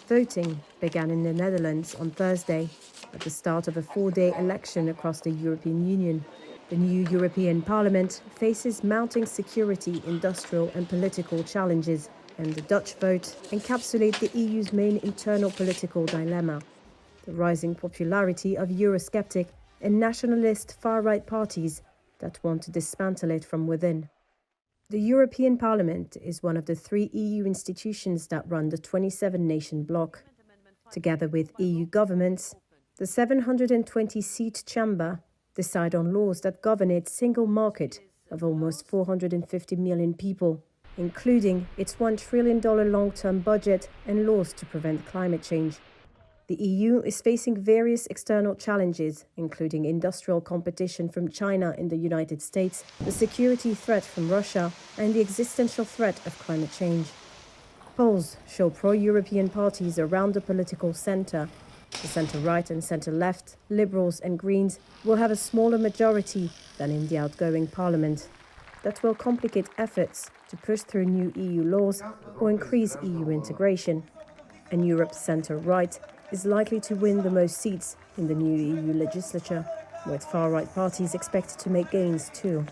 Voting began in the Netherlands on Thursday, at the start of a 4-day election across the European Union. The new European Parliament faces mounting security, industrial and political challenges, and the Dutch vote encapsulates the EU's main internal political dilemma: the rising popularity of Eurosceptic and nationalist far-right parties that want to dismantle it from within. The European Parliament is one of the 3 EU institutions that run the 27-nation bloc. Together with EU governments, the 720-seat chamber decide on laws that govern its single market of almost 450 million people, including its $1 trillion long-term budget and laws to prevent climate change. The EU is facing various external challenges, including industrial competition from China and the United States, the security threat from Russia, and the existential threat of climate change. Polls show pro-European parties around the political centre, the centre-right and centre-left, Liberals and Greens, will have a smaller majority than in the outgoing parliament. That will complicate efforts to push through new EU laws or increase EU integration. And Europe's centre-right is likely to win the most seats in the new EU legislature, with far-right parties expected to make gains too.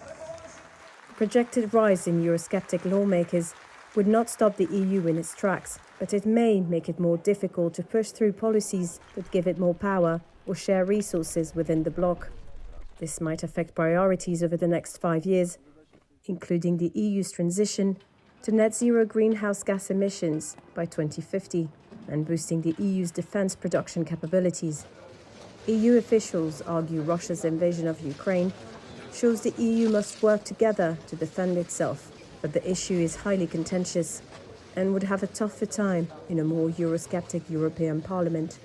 The projected rise in Eurosceptic lawmakers would not stop the EU in its tracks, but it may make it more difficult to push through policies that give it more power or share resources within the bloc. This might affect priorities over the next 5 years, including the EU's transition to net zero greenhouse gas emissions by 2050 and boosting the EU's defense production capabilities. EU officials argue Russia's invasion of Ukraine shows the EU must work together to defend itself, but the issue is highly contentious and would have a tougher time in a more Eurosceptic European Parliament.